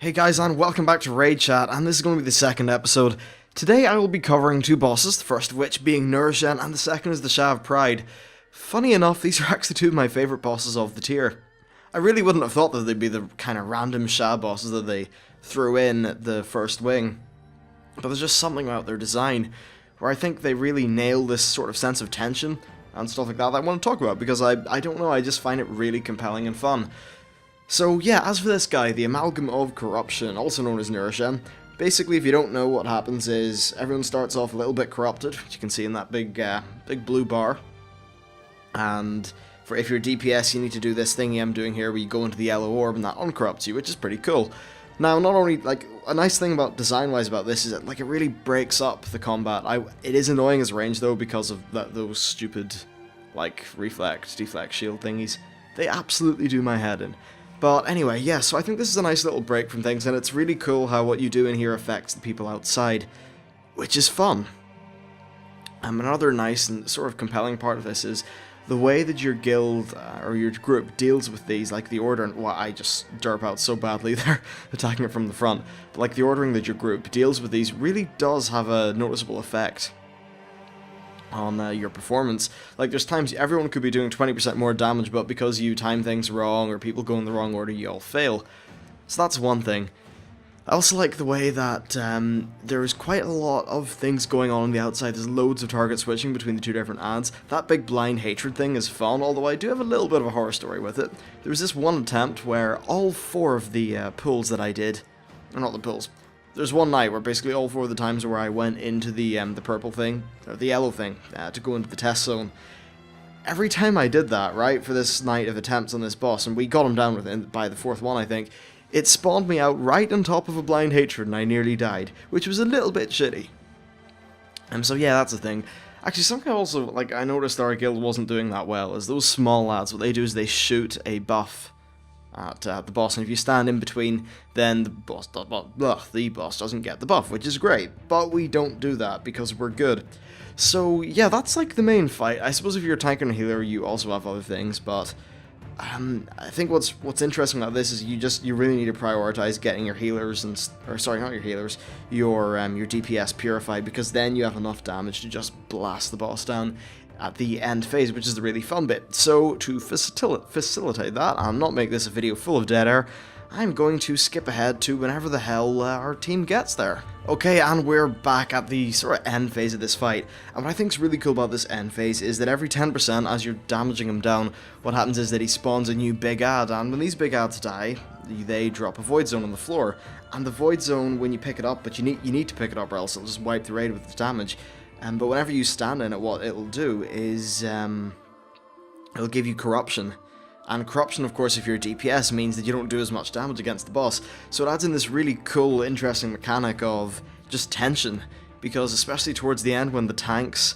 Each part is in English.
Hey guys, and welcome back to Raid Chat, and this is going to be the second episode. Today I will be covering two bosses, the first of which being Norushen, and the second is the Sha of Pride. Funny enough, these are actually two of my favourite bosses of the tier. I really wouldn't have thought that they'd be the kind of random Sha bosses that they threw in at the first wing. But there's just something about their design, where I think they really nail this sort of sense of tension, and stuff like that I want to talk about, because I don't know, I just find it really compelling and fun. So yeah, as for this guy, the Amalgam of Corruption, also known as Norushen, basically if you don't know, what happens is everyone starts off a little bit corrupted, which you can see in that big blue bar. And if you're DPS, you need to do this thingy I'm doing here, where you go into the yellow orb and that uncorrupts you, which is pretty cool. Now, not only, like, a nice thing about design-wise about this is that, like, it really breaks up the combat. It is annoying as range, though, because of those stupid, like, deflect shield thingies. They absolutely do my head in. But anyway, yeah, so I think this is a nice little break from things, and it's really cool how what you do in here affects the people outside, which is fun. Another nice and sort of compelling part of this is the way that your guild, or your group, deals with these, like the order, and well, I just derp out so badly there, attacking it from the front, but like the ordering that your group deals with these really does have a noticeable effect on your performance. Like, there's times everyone could be doing 20% more damage, but because you time things wrong, or people go in the wrong order, you all fail. So that's one thing. I also like the way that there's quite a lot of things going on the outside. There's loads of target switching between the two different ads. That big blind hatred thing is fun, although I do have a little bit of a horror story with it. There was this one attempt where all four of the pulls that I did, or not the pulls, there's one night where basically all four of the times where I went into the purple thing, or the yellow thing, to go into the test zone. Every time I did that, right, for this night of attempts on this boss, and we got him down within by the fourth one, I think, it spawned me out right on top of a blind hatred, and I nearly died, which was a little bit shitty. So yeah, that's the thing. Actually, something also, like, I noticed our guild wasn't doing that well, is those small lads, what they do is they shoot a buff at the boss, and if you stand in between, then the boss doesn't get the buff, which is great, but we don't do that because we're good. So yeah, that's like the main fight. I suppose if you're a tank and a healer, you also have other things, but I think what's interesting about this is you really need to prioritize getting your healers your DPS purified, because then you have enough damage to just blast the boss down at the end phase, which is the really fun bit. So to facilitate that and not make this a video full of dead air, I'm going to skip ahead to whenever the hell our team gets there. Okay, and we're back at the sort of end phase of this fight, and what I think is really cool about this end phase is that every 10% as you're damaging him down, what happens is that he spawns a new big ad, and when these big ads die, they drop a void zone on the floor, and the void zone, when you pick it up, but you need to pick it up or else it'll just wipe the raid with the damage. But whenever you stand in it, what it'll do is it'll give you corruption. And corruption, of course, if you're a DPS, means that you don't do as much damage against the boss. So it adds in this really cool, interesting mechanic of just tension. Because especially towards the end, when the tanks,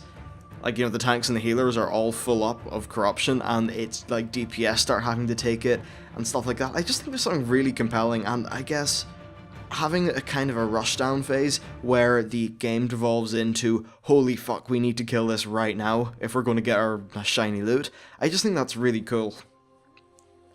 like, you know, the tanks and the healers are all full up of corruption, and it's like DPS start having to take it, and stuff like that. I just think there's something really compelling, and I guess having a kind of a rushdown phase where the game devolves into, holy fuck, we need to kill this right now if we're going to get our shiny loot, I just think that's really cool.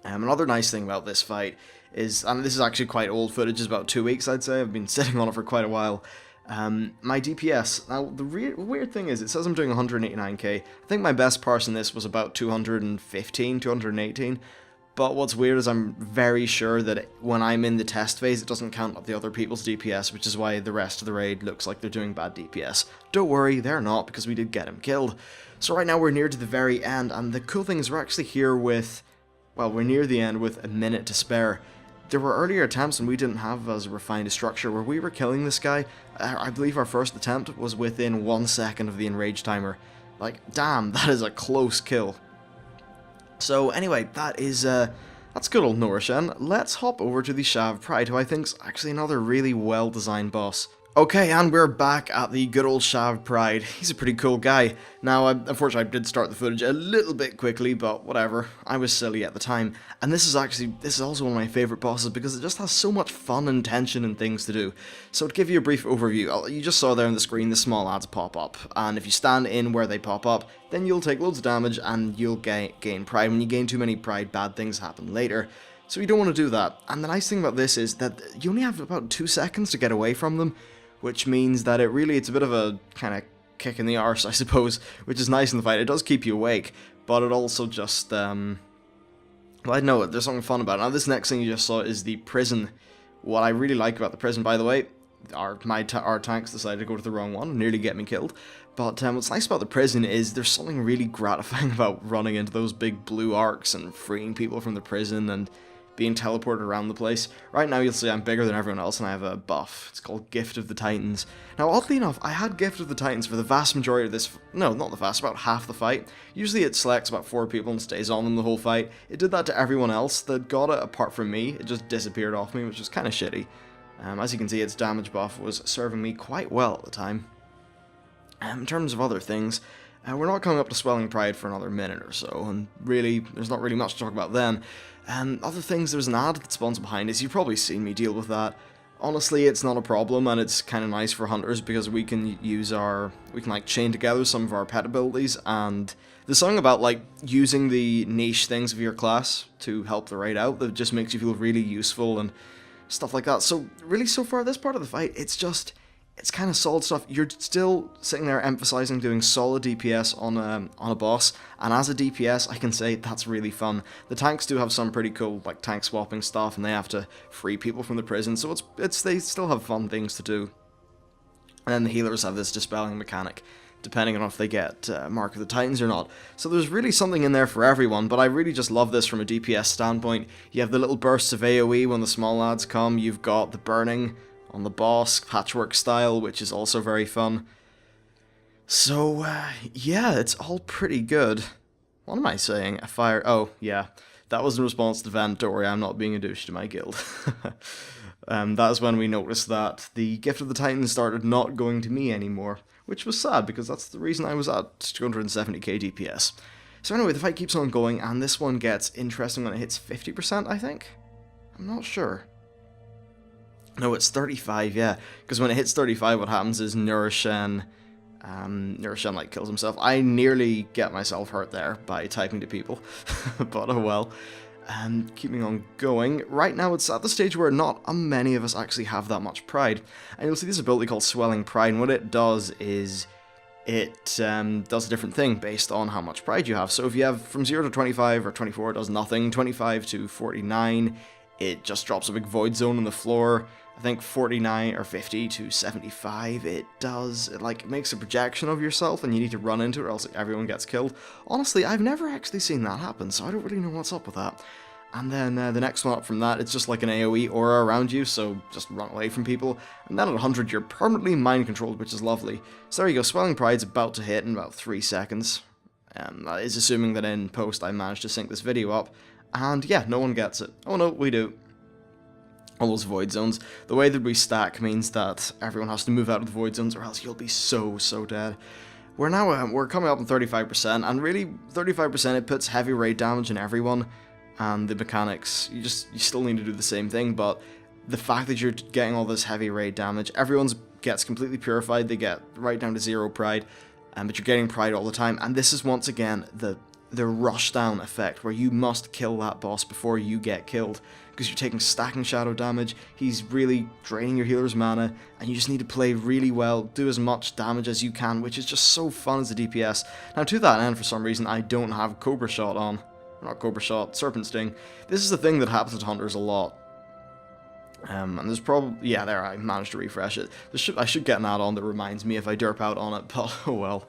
Another nice thing about this fight is, and this is actually quite old footage, it's about 2 weeks I'd say, I've been sitting on it for quite a while, my DPS, now the weird thing is, it says I'm doing 189k, I think my best parse in this was about 215, 218, but what's weird is I'm very sure that when I'm in the test phase, it doesn't count up the other people's DPS, which is why the rest of the raid looks like they're doing bad DPS. Don't worry, they're not, because we did get him killed. So right now we're near to the very end, and the cool thing is we're actually here with, well, we're near the end with a minute to spare. There were earlier attempts when we didn't have as refined a structure where we were killing this guy. I believe our first attempt was within 1 second of the enrage timer. Like, damn, that is a close kill. So anyway, that's good old Norushen. Let's hop over to the Sha of Pride, who I think's actually another really well-designed boss. Okay, and we're back at the good old Sha of Pride. He's a pretty cool guy. Now, unfortunately, I did start the footage a little bit quickly, but whatever. I was silly at the time. And this is also one of my favourite bosses because it just has so much fun and tension and things to do. So to give you a brief overview, you just saw there on the screen the small ads pop up. And if you stand in where they pop up, then you'll take loads of damage and you'll gain pride. When you gain too many pride, bad things happen later. So you don't want to do that. And the nice thing about this is that you only have about 2 seconds to get away from them, which means that it's a bit of a kind of kick in the arse, I suppose, which is nice in the fight. It does keep you awake, but it also just, well, I know there's something fun about it. Now, this next thing you just saw is the prison. What I really like about the prison, by the way, our tanks decided to go to the wrong one, nearly get me killed. But what's nice about the prison is there's something really gratifying about running into those big blue arcs and freeing people from the prison and being teleported around the place. Right now you'll see I'm bigger than everyone else and I have a buff. It's called Gift of the Titans. Now oddly enough, I had Gift of the Titans for the vast majority of this, no, not the vast, about half the fight. Usually it selects about 4 people and stays on them the whole fight. It did that to everyone else that got it apart from me. It just disappeared off me, which was kind of shitty. As you can see, its damage buff was serving me quite well at the time. In terms of other things, we're not coming up to Swelling Pride for another minute or so, and really, there's not really much to talk about then. Other things, there's an ad that spawns behind us. You've probably seen me deal with that. Honestly, it's not a problem, and it's kind of nice for hunters because we can like chain together some of our pet abilities, and there's something about like using the niche things of your class to help the raid out that just makes you feel really useful and stuff like that. So really, so far this part of the fight, it's kind of solid stuff. You're still sitting there emphasizing doing solid DPS on a boss, and as a DPS, I can say that's really fun. The tanks do have some pretty cool like tank swapping stuff, and they have to free people from the prison, so they still have fun things to do. And then the healers have this dispelling mechanic, depending on if they get Mark of the Titans or not. So there's really something in there for everyone, but I really just love this from a DPS standpoint. You have the little bursts of AoE when the small lads come, you've got the burning on the boss, patchwork style, which is also very fun. So, yeah, it's all pretty good. What am I saying? A fire... Oh, yeah. That was in response to Vent. Don't worry, I'm not being a douche to my guild. That was when we noticed that the Gift of the Titans started not going to me anymore, which was sad, because that's the reason I was at 270k DPS. So anyway, the fight keeps on going, and this one gets interesting when it hits 50%, I think? I'm not sure. No, it's 35, yeah. Because when it hits 35, what happens is Norushen like kills himself. I nearly get myself hurt there by typing to people, but oh well. Keeping on going. Right now, it's at the stage where not many of us actually have that much pride. And you'll see this ability called Swelling Pride, and what it does is it does a different thing based on how much pride you have. So if you have from 0 to 25 or 24, it does nothing. 25 to 49, it just drops a big void zone on the floor. I think 49 or 50 to 75, it makes a projection of yourself and you need to run into it or else everyone gets killed. Honestly, I've never actually seen that happen, so I don't really know what's up with that. And then the next one up from that, it's just like an AoE aura around you, so just run away from people. And then at 100, you're permanently mind controlled, which is lovely. So there you go, Swelling Pride's about to hit in about 3 seconds. That is assuming that in post I managed to sync this video up. And yeah, no one gets it. Oh no, we do. All those void zones. The way that we stack means that everyone has to move out of the void zones or else you'll be so dead. We're now, we're coming up on 35%, and really 35% it puts heavy raid damage in everyone, and the mechanics, you still need to do the same thing, but the fact that you're getting all this heavy raid damage, everyone's gets completely purified, they get right down to 0 pride, but you're getting pride all the time, and this is once again the rushdown effect, where you must kill that boss before you get killed, because you're taking stacking shadow damage, he's really draining your healer's mana, and you just need to play really well, do as much damage as you can, which is just so fun as a DPS. Now to that end, for some reason, I don't have Cobra Shot on. Not Cobra Shot, Serpent Sting. This is the thing that happens to hunters a lot. And there's probably... Yeah, there, I managed to refresh it. I should get an add-on that reminds me if I derp out on it, but oh well.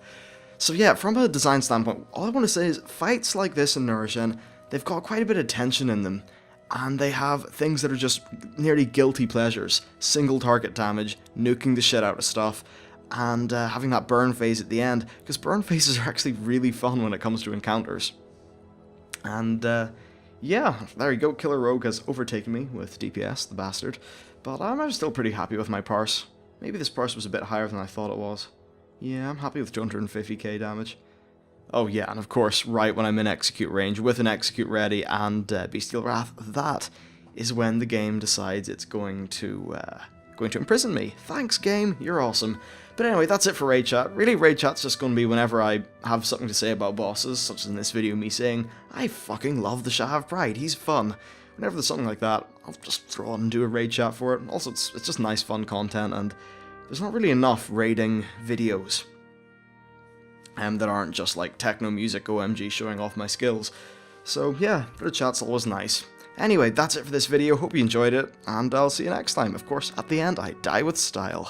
So yeah, from a design standpoint, all I want to say is fights like this in Norushen, they've got quite a bit of tension in them, and they have things that are just nearly guilty pleasures. Single target damage, nuking the shit out of stuff, and having that burn phase at the end, because burn phases are actually really fun when it comes to encounters. And yeah, there you go, Killer Rogue has overtaken me with DPS, the bastard, but I'm still pretty happy with my parse. Maybe this parse was a bit higher than I thought it was. Yeah, I'm happy with 250k damage. Oh yeah, and of course, right when I'm in execute range, with an execute ready and Bestial Wrath, that is when the game decides it's going to imprison me. Thanks, game, you're awesome. But anyway, that's it for Raid Chat. Really, Raid Chat's just going to be whenever I have something to say about bosses, such as in this video me saying, I fucking love the Shav Pride, he's fun. whenever there's something like that, I'll just throw on and do a raid chat for it. Also, it's just nice, fun content, and there's not really enough raiding videos that aren't just like techno music OMG showing off my skills. So yeah, a bit of chat's always nice. Anyway, that's it for this video, hope you enjoyed it, and I'll see you next time. Of course, at the end, I die with style.